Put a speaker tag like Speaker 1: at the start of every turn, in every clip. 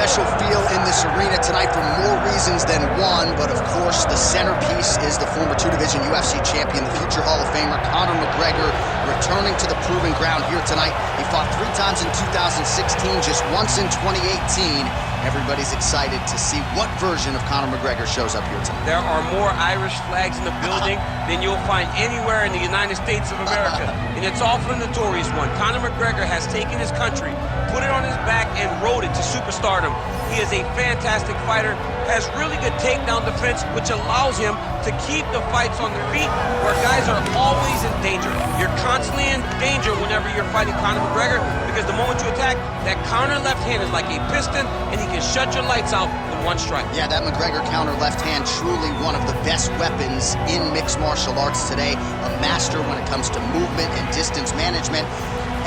Speaker 1: special feel in this arena tonight for more reasons than one, but of course the centerpiece is the former two-division UFC champion, the future Hall of Famer, Conor McGregor, returning to the proving ground here tonight. He fought 3 times in 2016, just once in 2018. Everybody's excited to see what version of Conor McGregor shows up here tonight.
Speaker 2: There are more Irish flags in the building than you'll find anywhere in the United States of America. And it's all for the notorious one. Conor McGregor has taken his country, put it on his back, and rode it to superstardom. He is a fantastic fighter, has really good takedown defense, which allows him to keep the fights on their feet, where guys are always in danger. You're constantly in danger whenever you're fighting Conor McGregor, because the moment you attack, that counter left hand is like a piston, and he can shut your lights out with one strike. Yeah, that McGregor counter left hand, truly one of the best weapons in mixed martial arts today. A master when it comes to movement and distance management,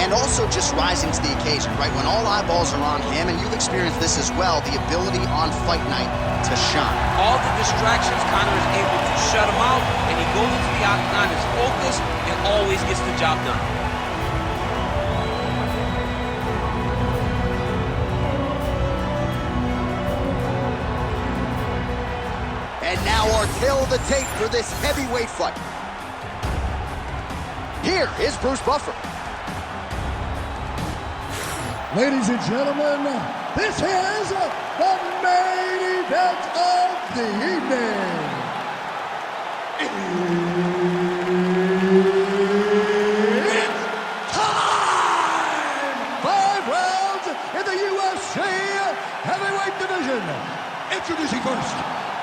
Speaker 2: and also just rising to the occasion, right? When all eyeballs are on him, and you've experienced this as well, the ability on fight night to shine. All the distractions, Conor is able to shut him out, and he goes into the octagon, is focused, and always gets the job done.
Speaker 1: And now our tail of the tape for this heavyweight fight. Here is Bruce Buffer.
Speaker 3: Ladies and gentlemen, this is the main event of the evening. It's time! 5 rounds in the UFC heavyweight division. Introducing first,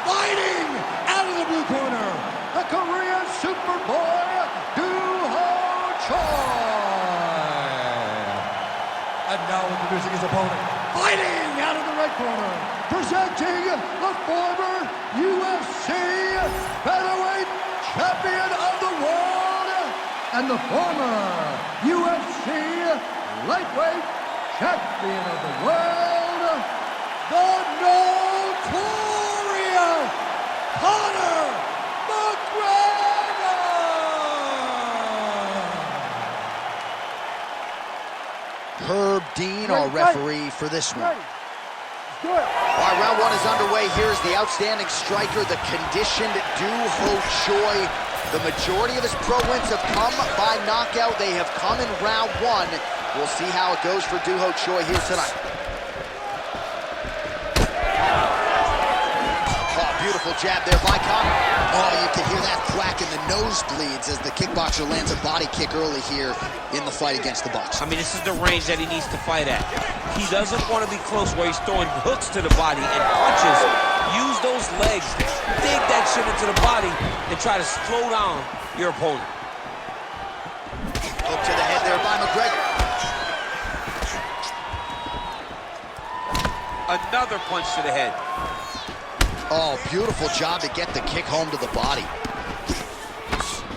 Speaker 3: fighting out of the blue corner, the Korean Superboy, Doo-Ho Choi. And now introducing his opponent, fighting out of the right corner, presenting the former UFC featherweight champion of the world and the former UFC lightweight champion of the world, the notorious Conor McGregor!
Speaker 1: Herb Dean, our referee for this one. All right, round 1 is underway. Here's the outstanding striker, the conditioned Doo-Ho Choi. The majority of his pro wins have come by knockout. They have come in round 1. We'll see how it goes for Doo-Ho Choi here tonight. Oh, beautiful jab there by Conor. Oh, you can hear that crack in the nosebleeds as the kickboxer lands a body kick early here in the fight against the boxer.
Speaker 2: I mean, this is the range that he needs to fight at. He doesn't want to be close where he's throwing hooks to the body and punches. Use those legs, dig that shit into the body, and try to slow down your opponent.
Speaker 1: Hook to the head there by McGregor.
Speaker 2: Another punch to the head.
Speaker 1: Oh, beautiful job to get the kick home to the body.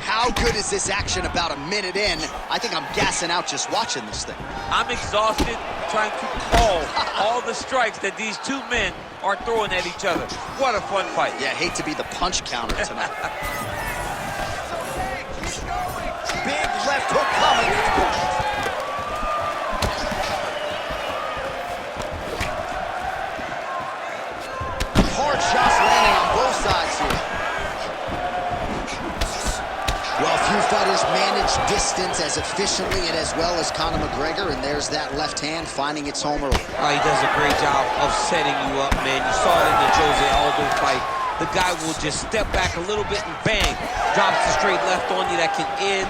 Speaker 1: How good is this action about a minute in? I think I'm gassing out just watching this thing.
Speaker 2: I'm exhausted trying to call all the strikes that these two men are throwing at each other. What a fun fight.
Speaker 1: Yeah, hate to be the punch counter tonight. Big left hook coming. Hard shots landing on both sides here. Well, few fighters manage distance as efficiently and as well as Conor McGregor, and there's that left hand finding its home early.
Speaker 2: Oh, he does a great job of setting you up, man. You saw it in the Jose Aldo fight. The guy will just step back a little bit and bang, drops the straight left on you that can end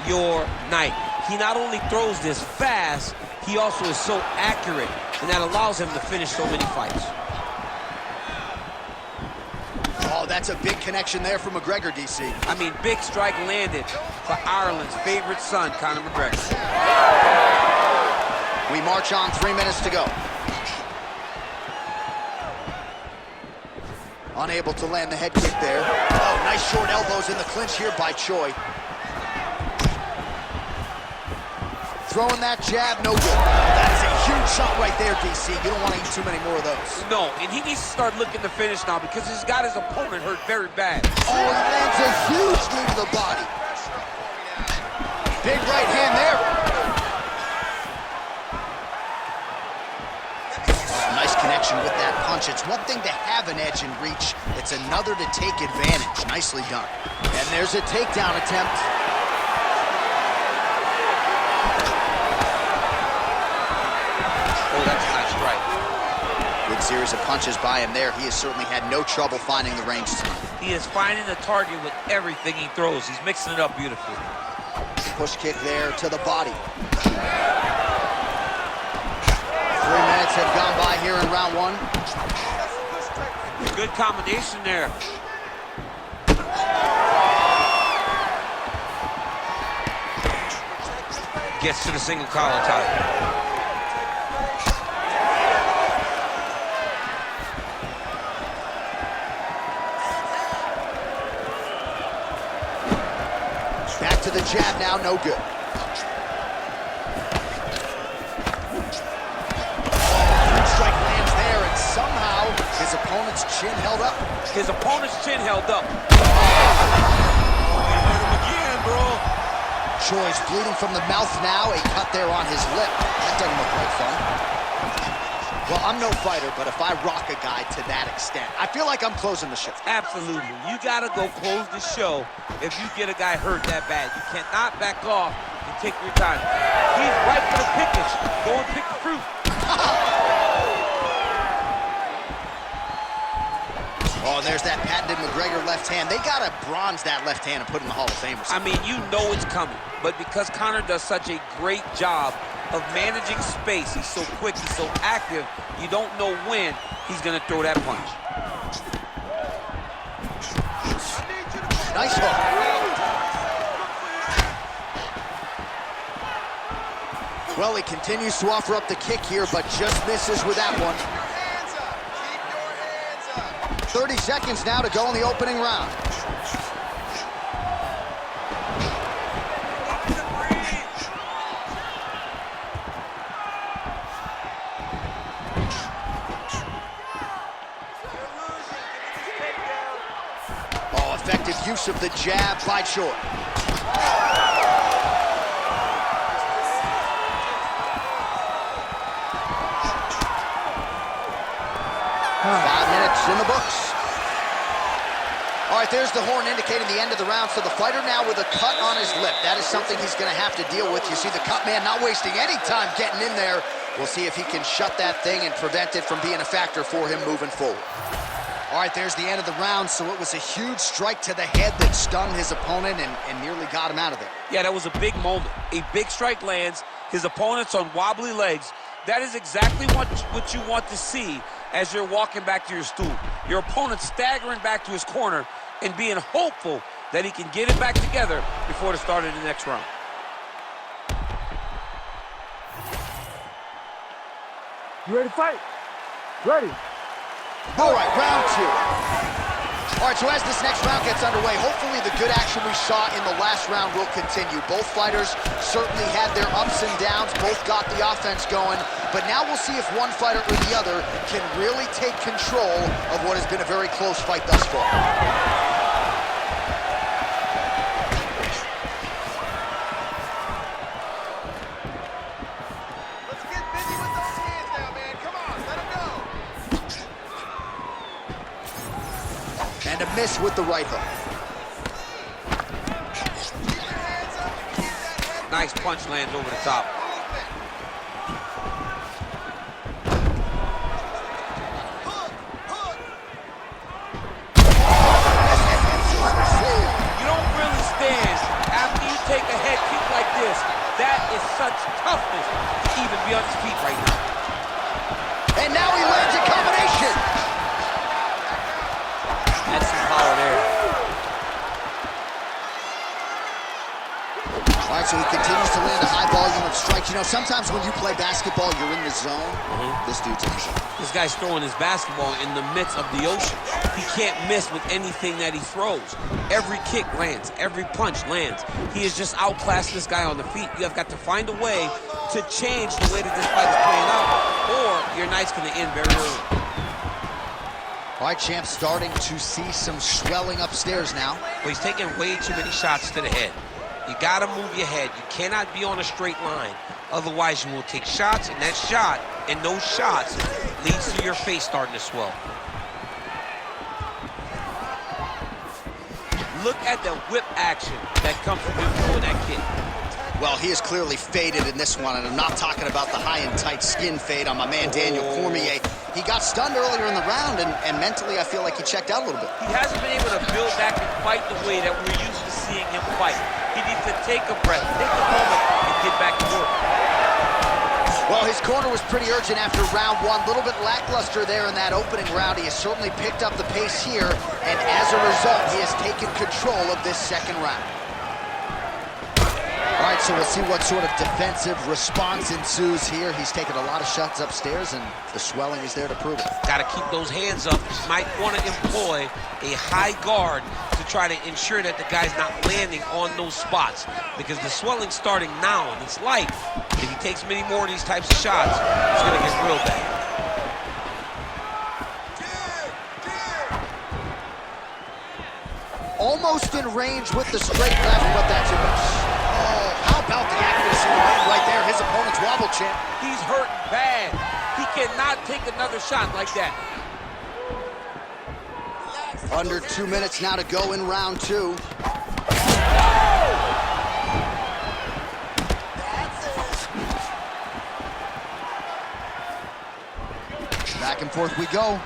Speaker 2: your night. He not only throws this fast, he also is so accurate, and that allows him to finish so many fights.
Speaker 1: Oh, that's a big connection there for McGregor, DC.
Speaker 2: I mean, big strike landed for Ireland's favorite son, Conor McGregor.
Speaker 1: We march on, 3 minutes to go. Unable to land the head kick there. Oh, nice short elbows in the clinch here by Choi. Throwing that jab, no good. That is a huge shot right there, DC. You don't want to eat too many more of those.
Speaker 2: No, and he needs to start looking to finish now because he's got his opponent hurt very bad.
Speaker 1: Oh, he lands a huge knee to the body. Big right hand there. Nice connection mentioned with that punch, it's one thing to have an edge and reach, it's another to take advantage. Nicely done. And there's a takedown attempt.
Speaker 2: Oh, that's a nice strike.
Speaker 1: Good series of punches by him there. He has certainly had no trouble finding the range tonight.
Speaker 2: He is finding the target with everything he throws. He's mixing it up beautifully.
Speaker 1: Push kick there to the body. 3 minutes have gone by here in round one.
Speaker 2: Good combination there. Gets to the single collar tie.
Speaker 1: Back to the jab now, no good. Strike lands there, and somehow his opponent's chin held up.
Speaker 2: His opponent's chin held up. Oh, you hurt him again, bro.
Speaker 1: Choi's bleeding from the mouth now, a cut there on his lip. That doesn't look like fun. Well, I'm no fighter, but if I rock a guy to that extent, I feel like I'm closing the show.
Speaker 2: Absolutely. You gotta go close the show if you get a guy hurt that bad. You cannot back off and take your time. He's right for the pickage. Go and pick the fruit.
Speaker 1: Oh, and there's that patented McGregor left hand. They gotta bronze that left hand and put in the Hall of Fame.
Speaker 2: I mean, you know it's coming, but because Conor does such a great job of managing space, he's so quick, he's so active, you don't know when he's gonna throw that punch.
Speaker 1: Nice hook. Well, he continues to offer up the kick here, but just misses with that one. 30 seconds now to go in the opening round. Oh, effective use of the jab by Choi. 5 minutes in the books. All right, there's the horn indicating the end of the round. So the fighter now with a cut on his lip. That is something he's going to have to deal with. You see the cut man not wasting any time getting in there. We'll see if he can shut that thing and prevent it from being a factor for him moving forward. All right, there's the end of the round. So it was a huge strike to the head that stunned his opponent and nearly got him out of there.
Speaker 2: Yeah, that was a big moment. A big strike lands. His opponent's on wobbly legs. That is exactly what you want to see as you're walking back to your stool. Your opponent staggering back to his corner and being hopeful that he can get it back together before the start of the next round.
Speaker 4: You ready to fight? Ready.
Speaker 1: All right, round two. All right, so as this next round gets underway, hopefully the good action we saw in the last round will continue. Both fighters certainly had their ups and downs, both got the offense going, but now we'll see if one fighter or the other can really take control of what has been a very close fight thus far.
Speaker 5: Let's get busy with those hands now, man. Come on, let him go.
Speaker 1: And a miss with the right hook.
Speaker 2: Nice punch lands over the top. You don't really stand after you take a head kick like this. That is such toughness to even be on his feet right now.
Speaker 1: And now he lands a combination.
Speaker 2: That's some power there.
Speaker 1: All right, so he continues to land a high volume of strikes. You know, sometimes when you play basketball, you're in the zone. This dude's in the zone.
Speaker 2: This guy's throwing his basketball in the midst of the ocean. He can't miss with anything that he throws. Every kick lands. Every punch lands. He has just outclassed this guy on the feet. You have got to find a way to change the way that this fight is playing out, or your night's going to end very early.
Speaker 1: All right, champ, starting to see some swelling upstairs now.
Speaker 2: But he's taking way too many shots to the head. You got to move your head. You cannot be on a straight line. Otherwise, you will take shots, and that shot and those shots leads to your face starting to swell. Look at the whip action that comes from him throwing that kick.
Speaker 1: Well, he is clearly faded in this one, and I'm not talking about the high and tight skin fade on my man Daniel Cormier. He got stunned earlier in the round, and mentally I feel like he checked out a little bit.
Speaker 2: He hasn't been able to build back and fight the way that we're used to seeing him fight. He needs to take a breath, take a moment, and get back to work.
Speaker 1: Well, his corner was pretty urgent after round one. A little bit lackluster there in that opening round. He has certainly picked up the pace here, and as a result, he has taken control of this second round. All right, so we'll see what sort of defensive response ensues here. He's taken a lot of shots upstairs, and the swelling is there to prove it.
Speaker 2: Got to keep those hands up. Might want to employ a high guard to try to ensure that the guy's not landing on those spots, because the swelling's starting now, and it's light. If he takes many more of these types of shots, it's going to get real bad.
Speaker 1: Almost in range with the straight left, but that's a miss. Oh, how about the accuracy right there? His opponent's wobble champ.
Speaker 2: He's hurt bad. He cannot take another shot like that.
Speaker 1: Under 2 minutes now to go in round two. Back and forth we go.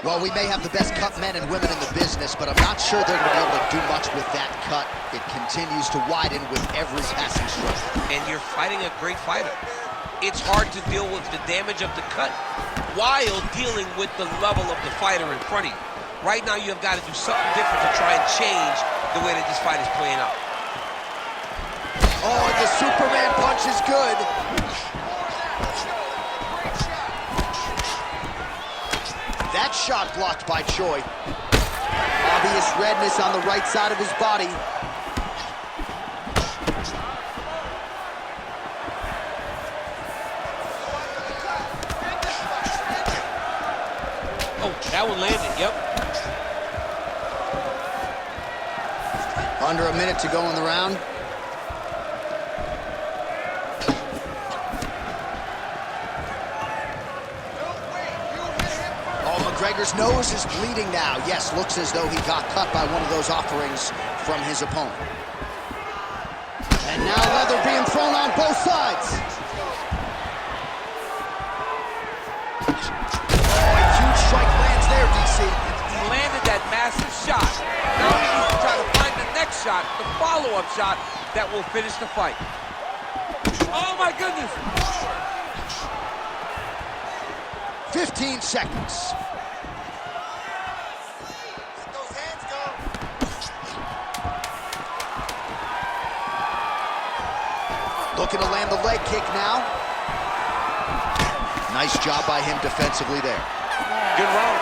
Speaker 1: Well, we may have the best cut men and women in the business, but I'm not sure they're going to be able to do much with that cut. It continues to widen with every passing stroke.
Speaker 2: And you're fighting a great fighter. It's hard to deal with the damage of the cut while dealing with the level of the fighter in front of you. Right now, you have got to do something different to try and change the way that this fight is playing out.
Speaker 1: Oh, and the Superman punch is good. That shot blocked by Choi. Obvious redness on the right side of his body.
Speaker 2: Oh, that one landed, yep.
Speaker 1: Under a minute to go in the round. McGregor's nose is bleeding now. Yes, looks as though he got cut by one of those offerings from his opponent. And now leather being thrown on both sides. Oh, a huge strike lands there, DC.
Speaker 2: He landed that massive shot. Now he needs to try to find the next shot, the follow-up shot that will finish the fight. Oh my goodness!
Speaker 1: 15 seconds. Looking to land the leg kick now. Nice job by him defensively there.
Speaker 2: Good round.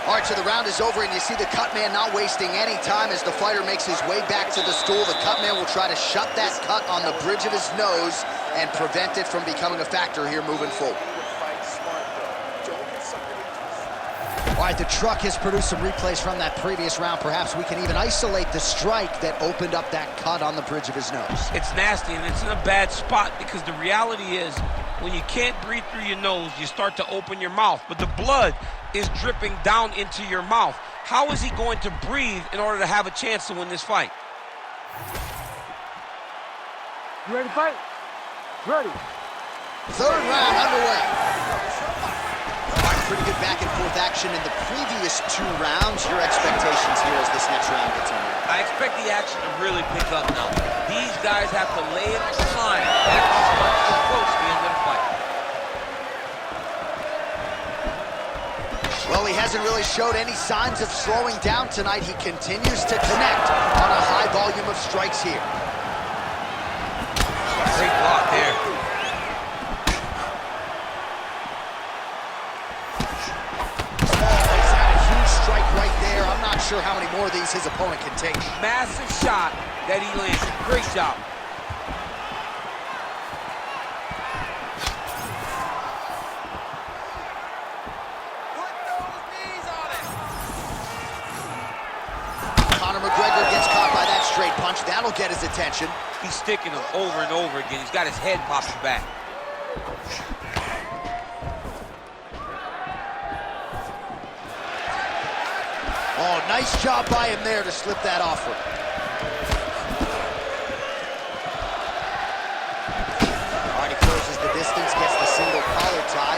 Speaker 1: All right, so the round is over, and you see the cut man not wasting any time as the fighter makes his way back to the stool. The cut man will try to shut that cut on the bridge of his nose and prevent it from becoming a factor here moving forward. All right, the truck has produced some replays from that previous round. Perhaps we can even isolate the strike that opened up that cut on the bridge of his nose.
Speaker 2: It's nasty, and it's in a bad spot, because the reality is when you can't breathe through your nose, you start to open your mouth, but the blood is dripping down into your mouth. How is he going to breathe in order to have a chance to win this fight?
Speaker 4: You ready to fight? Ready.
Speaker 1: Third round underway. Pretty good back and forth action in the previous two rounds. Your expectations here as this next round gets underway?
Speaker 2: I expect the action to really pick up now. These guys have to lay in the time after this much too close to the end of the fight.
Speaker 1: Well, he hasn't really showed any signs of slowing down tonight. He continues to connect on a high volume of strikes here.
Speaker 2: Great block there.
Speaker 1: I'm not sure how many more of these his opponent can take.
Speaker 2: Massive shot that he landed. Great job.
Speaker 5: Put those knees on it.
Speaker 1: Conor McGregor gets caught by that straight punch. That'll get his attention.
Speaker 2: He's sticking him over and over again. He's got his head popping back.
Speaker 1: Oh, nice job by him there to slip that offer. All right, he closes the distance, gets the single collar tie.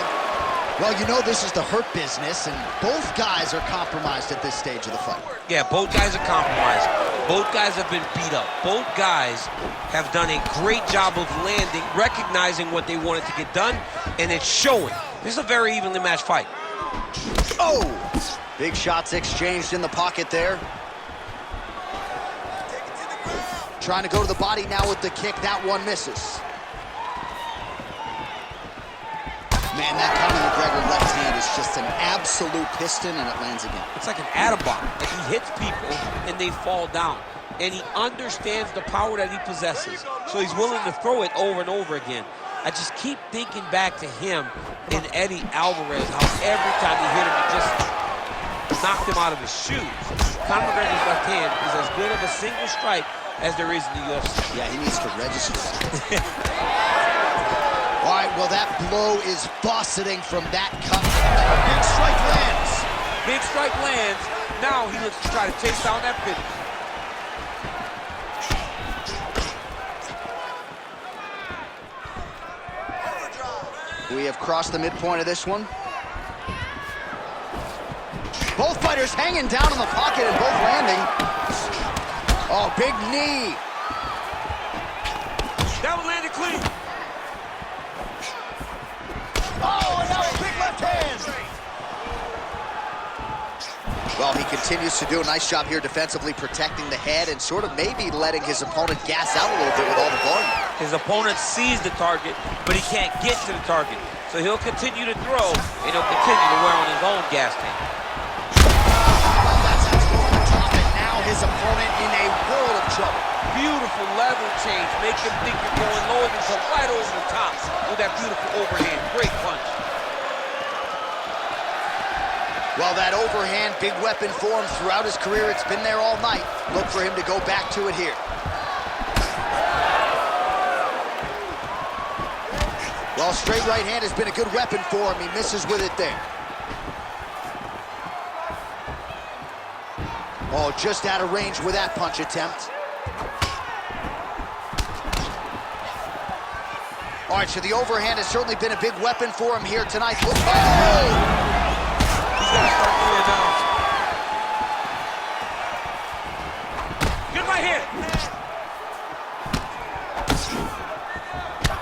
Speaker 1: Well, you know this is the hurt business, and both guys are compromised at this stage of the fight.
Speaker 2: Yeah, both guys are compromised. Both guys have been beat up. Both guys have done a great job of landing, recognizing what they wanted to get done, and it's showing. This is a very evenly matched fight.
Speaker 1: Oh! Big shots exchanged in the pocket there. Trying to go to the body now with the kick. That one misses. Man, that Conor McGregor left hand is just an absolute piston, and it lands again.
Speaker 2: It's like an atom bomb. Like he hits people, and they fall down. And he understands the power that he possesses. So he's willing to throw it over and over again. I just keep thinking back to him and Eddie Alvarez, how every time he hit him, he just knocked him out of his shoes. Conor McGregor's left hand is as good of a single strike as there is in the UFC.
Speaker 1: Yeah, he needs to register that. All right, well, that blow is buffeting from that cut. Big strike lands.
Speaker 2: Big strike lands. Now he looks to try to chase down that finish.
Speaker 1: We have crossed the midpoint of this one. Both fighters hanging down in the pocket and both landing. Oh, big knee.
Speaker 2: That one landed clean.
Speaker 1: Oh, and now a big left hand. Well, he continues to do a nice job here defensively, protecting the head and sort of maybe letting his opponent gas out a little bit with all the volume.
Speaker 2: His opponent sees the target, but he can't get to the target. So he'll continue to throw, and he'll continue to wear on his own gas tank.
Speaker 1: That's over the top, and now his opponent in a world of trouble.
Speaker 2: Beautiful level change. Make him think you're going lower than some right over the top with that beautiful overhand. Great punch.
Speaker 1: Well, that overhand, big weapon for him throughout his career. It's been there all night. Look for him to go back to it here. Well, straight right hand has been a good weapon for him. He misses with it there. Oh, just out of range with that punch attempt. All right, so the overhand has certainly been a big weapon for him here tonight. Oh!
Speaker 2: He's got to start doing now. Good right hand.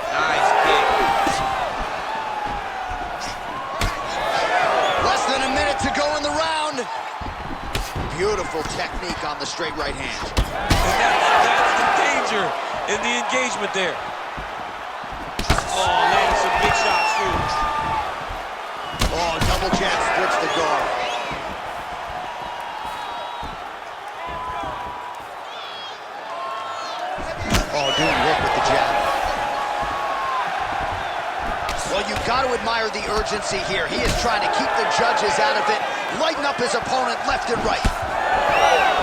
Speaker 2: Nice kick.
Speaker 1: Less than a minute to go in the round. Beautiful technique on the straight right hand.
Speaker 2: That's the danger in the engagement there. Oh, landing some big shots, too.
Speaker 1: Oh, double jab splits the guard. Oh, doing work with the jab. Well, you've got to admire the urgency here. He is trying to keep the judges out of it, lighten up his opponent left and right.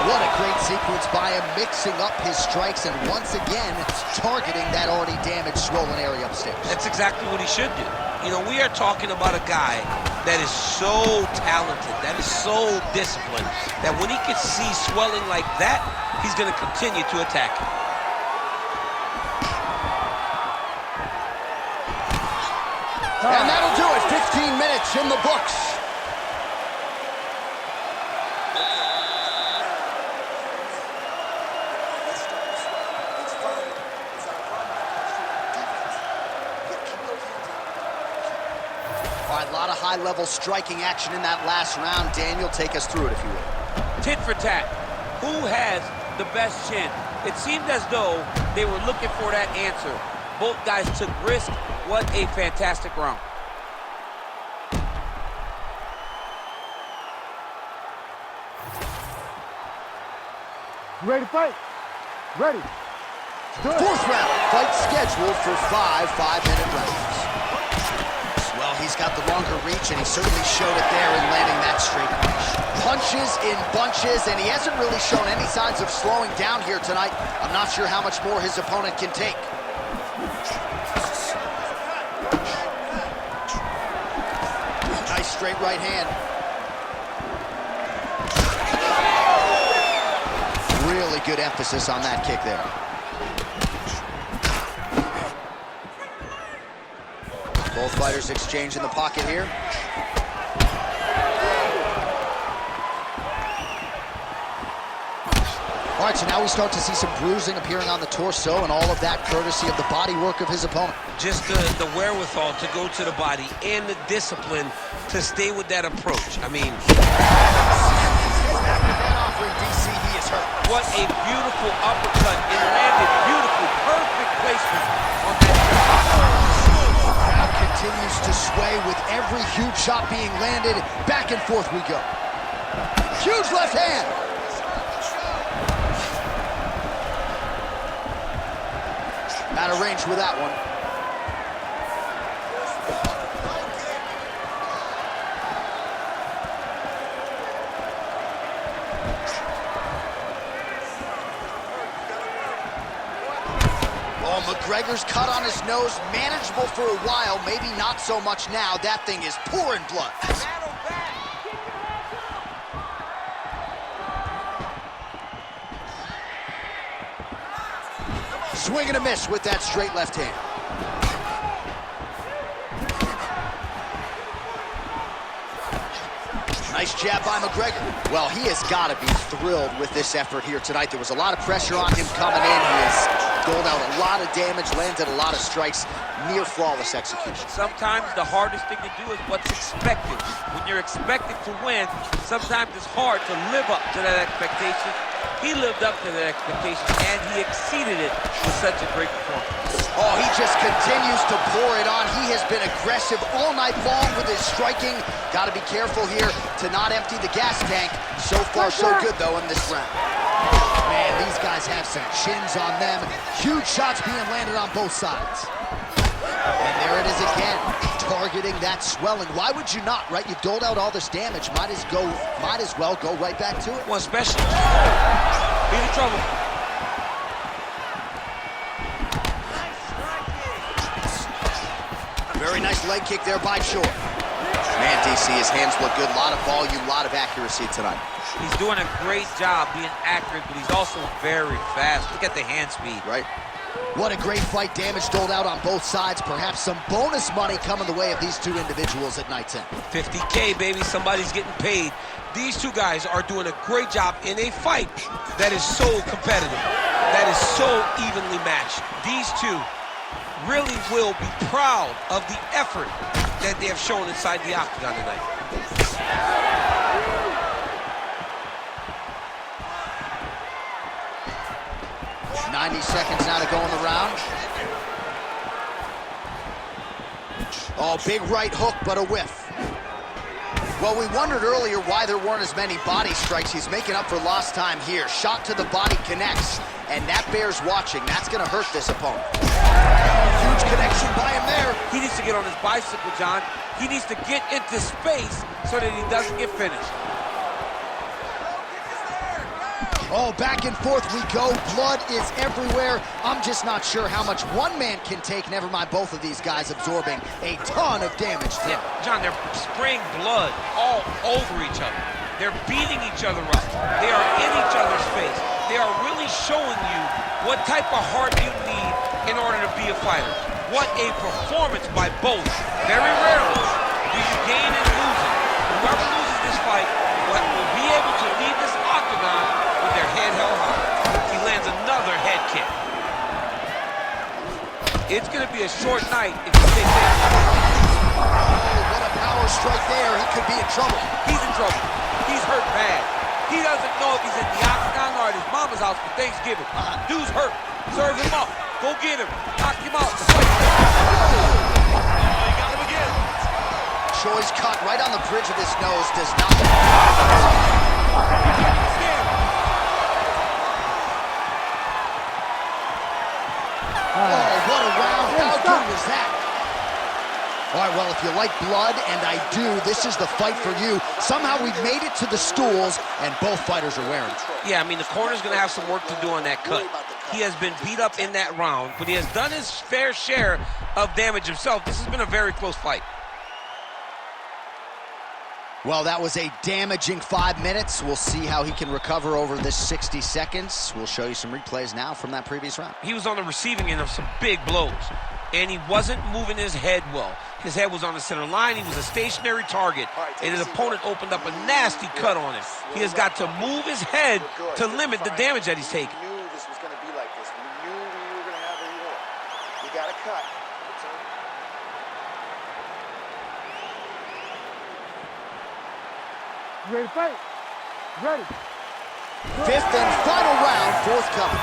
Speaker 1: What a great sequence by him, mixing up his strikes and once again targeting that already damaged, swollen area upstairs.
Speaker 2: That's exactly what he should do. You know, we are talking about a guy that is so talented, that is so disciplined, that when he can see swelling like that, he's going to continue to attack it.
Speaker 1: And that'll do it. 15 minutes in the books. All right, a lot of high-level striking action in that last round. Daniel, take us through it, if you will.
Speaker 2: Tit for tat. Who has the best chin? It seemed as though they were looking for that answer. Both guys took risk. What a fantastic round.
Speaker 4: You ready to fight? Ready. Good.
Speaker 1: Fourth round, fight scheduled for 5 5-minute rounds. Well, he's got the longer reach, and he certainly showed it there in landing that straight punch. Punches in bunches, and he hasn't really shown any signs of slowing down here tonight. I'm not sure how much more his opponent can take. straight right hand. Really good emphasis on that kick there. Both fighters exchange in the pocket here. All right, so now we start to see some bruising appearing on the torso, and all of that courtesy of the body work of his opponent.
Speaker 2: Just the wherewithal to go to the body and the discipline to stay with that approach. I mean,
Speaker 1: DC, he is hurt.
Speaker 2: what a beautiful uppercut. It landed beautifully, perfect placement on that.
Speaker 1: Crowd continues to sway with every huge shot being landed. Back and forth we go. Huge left hand. Out of range with that one. Oh, McGregor's cut on his nose, manageable for a while, maybe not so much now. That thing is pouring blood. Swing and a miss with that straight left hand. Nice jab by McGregor. Well, he has got to be thrilled with this effort here tonight. There was a lot of pressure on him coming in. He has doled out a lot of damage, landed a lot of strikes, near flawless execution.
Speaker 2: Sometimes the hardest thing to do is what's expected. When you're expected to win, sometimes it's hard to live up to that expectation. He lived up to that expectation, and he exceeded it with such a great performance.
Speaker 1: Oh, he just continues to pour it on. He has been aggressive all night long with his striking. Got to be careful here to not empty the gas tank. So far, so good, though, in this round. Man, these guys have some chins on them. Huge shots being landed on both sides. And there it is again, targeting that swelling. Why would you not, right? You've doled out all this damage. Might as well go right back to it.
Speaker 2: Well, especially be in trouble.
Speaker 1: Very nice leg kick there by Shore. Man, DC, his hands look good. A lot of volume, a lot of accuracy tonight.
Speaker 2: He's doing a great job being accurate, but he's also very fast. Look at the hand speed.
Speaker 1: Right. What a great fight. Damage doled out on both sides. Perhaps some bonus money coming the way of these two individuals at night's end.
Speaker 2: 50K, baby. Somebody's getting paid. These two guys are doing a great job in a fight that is so competitive, that is so evenly matched. These two really will be proud of the effort that they have shown inside the octagon tonight.
Speaker 1: 90 seconds now to go in the round. Oh, big right hook, but a whiff. Well, we wondered earlier why there weren't as many body strikes. He's making up for lost time here. Shot to the body connects, and that bears watching. That's going to hurt this opponent. Huge connection by him there.
Speaker 2: He needs to get on his bicycle, John. He needs to get into space so that he doesn't get finished.
Speaker 1: Oh, back and forth we go. Blood is everywhere. I'm just not sure how much one man can take, never mind both of these guys absorbing a ton of damage.
Speaker 2: Yeah, John, they're spraying blood all over each other. They're beating each other up. They are in each other's face. They are really showing you what type of heart you need in order to be a fighter. What a performance by both. Very rarely do you gain and lose it. Whoever loses this fight will be able to leave this octagon with their head held high. He lands another head kick. It's going to be a short night if you take that.
Speaker 1: Oh, what a power strike there. He could be in trouble.
Speaker 2: He's in trouble. He's hurt bad. He doesn't know if he's in the octagon or at his mama's house for Thanksgiving. Dude's hurt. Serve him up. Go get him. Knock him out.
Speaker 1: He got him again. Choi's cut right on the bridge of his nose does not. Oh, what a round. How good was that? All right, well, if you like blood, and I do, this is the fight for you. Somehow we've made it to the stools, and both fighters are wearing it.
Speaker 2: Yeah, I mean, the corner's going to have some work to do on that cut. He has been beat up in that round, but he has done his fair share of damage himself. This has been a very close fight.
Speaker 1: Well, that was a damaging 5 minutes. We'll see how he can recover over this 60 seconds. We'll show you some replays now from that previous round.
Speaker 2: He was on the receiving end of some big blows, and he wasn't moving his head well. His head was on the center line. He was a stationary target, and his opponent opened up a nasty cut on him. He has got to move his head to limit the damage that he's taking.
Speaker 5: We knew this was going to be like this. We knew we were going to have a war. You got to cut.
Speaker 4: You ready to fight? Ready.
Speaker 1: Fifth and final round, forthcoming.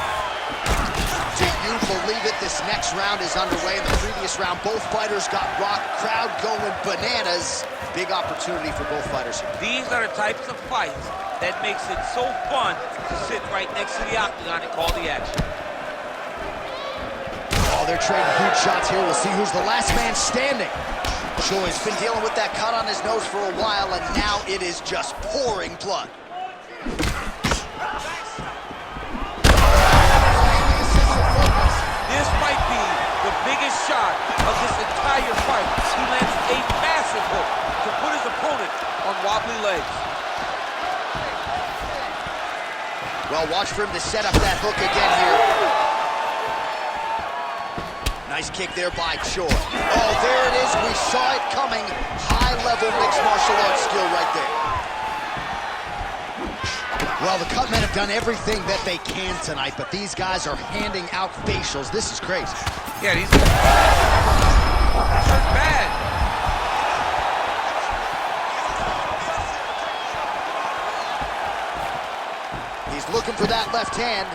Speaker 1: Do you believe it? This next round is underway. In the previous round, both fighters got rocked. Crowd going bananas. Big opportunity for both fighters here.
Speaker 2: These are the types of fights that makes it so fun to sit right next to the octagon and call the action.
Speaker 1: Oh, they're trading huge shots here. We'll see who's the last man standing. Choi's been dealing with that cut on his nose for a while, and now it is just pouring blood.
Speaker 2: This might be the biggest shot of this entire fight. He lands a massive hook to put his opponent on wobbly legs.
Speaker 1: Well, watch for him to set up that hook again here. Nice kick there by Choi. Oh, there it is. We saw it coming. High-level mixed martial arts skill right there. Well, the Cutmen have done everything that they can tonight, but these guys are handing out facials. This is crazy.
Speaker 2: Yeah, these are bad.
Speaker 1: He's looking for that left hand.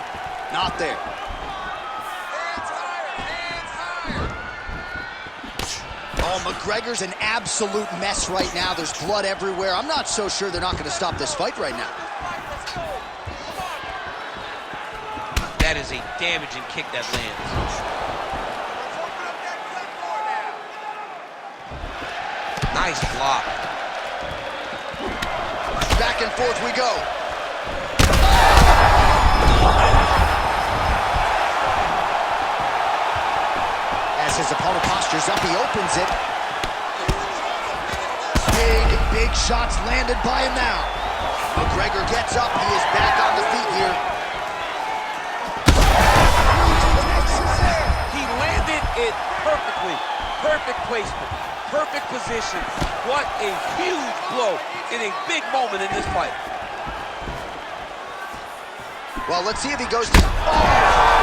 Speaker 1: Not there. Oh, McGregor's an absolute mess right now. There's blood everywhere. I'm not so sure they're not going to stop this fight right now.
Speaker 2: That is a damaging kick that lands. Nice block.
Speaker 1: Back and forth we go. As his opponent postures up, he opens it. Big shots landed by him now. McGregor gets up. He is back on the feet here.
Speaker 2: He landed it perfectly. Perfect placement. Perfect position. What a huge blow in a big moment in this fight.
Speaker 1: Well, let's see if he goes to... Oh!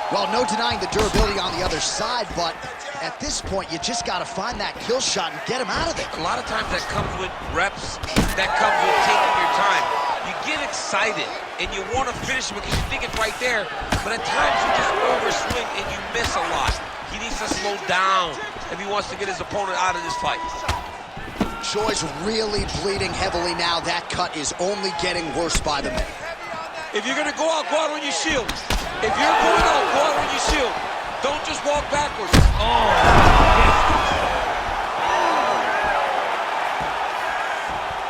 Speaker 1: Well, no denying the durability on the other side, but at this point, you just got to find that kill shot and get him out of there.
Speaker 2: A lot of times that comes with reps. That comes with taking your time. You get excited, and you want to finish him because you think it's right there, but at times you just overswing and you miss a lot. He needs to slow down if he wants to get his opponent out of this fight.
Speaker 1: Choi's really bleeding heavily now. That cut is only getting worse by the minute.
Speaker 2: If you're going to go out on your shield. If you're going out, go out on your shield. Don't just walk backwards. Oh.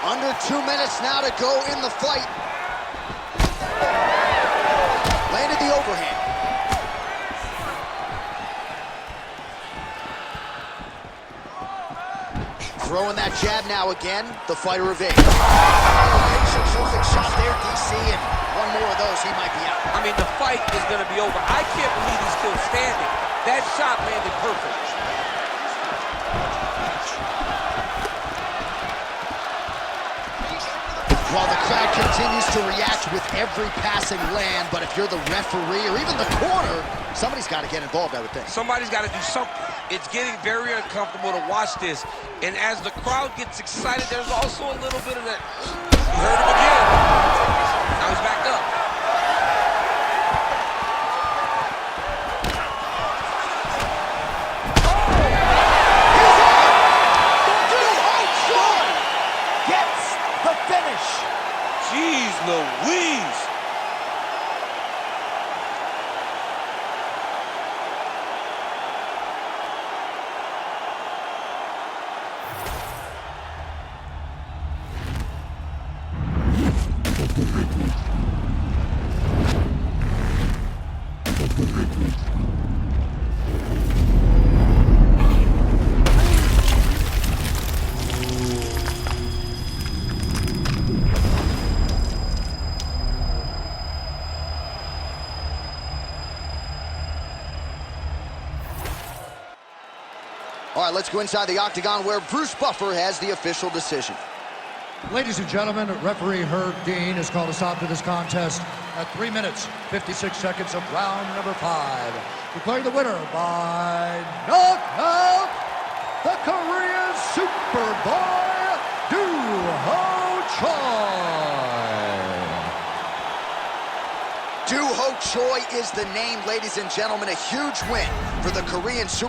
Speaker 1: Under 2 minutes now to go in the fight. Landed the overhand. Throwing that jab now again. The fighter evades. Terrific shot there, DC, and one more of those, he might be out.
Speaker 2: I mean, the fight is going to be over. I can't believe he's still standing. That shot landed perfect.
Speaker 1: While the crowd continues to react with every passing land, but if you're the referee or even the corner, somebody's got to get involved, I would think.
Speaker 2: Somebody's got to do something. It's getting very uncomfortable to watch this. And as the crowd gets excited, there's also a little bit of that. You heard him again. Now he's backed up. Jeez Louise!
Speaker 1: All right, let's go inside the octagon where Bruce Buffer has the official decision.
Speaker 3: Ladies and gentlemen, referee Herb Dean has called a stop to this contest at 3 minutes, 56 seconds of round number 5. Declaring the winner by knockout, the Korean Superboy, Doo-Ho Choi.
Speaker 1: Doo-Ho Choi is the name, ladies and gentlemen. A huge win for the Korean Superboy.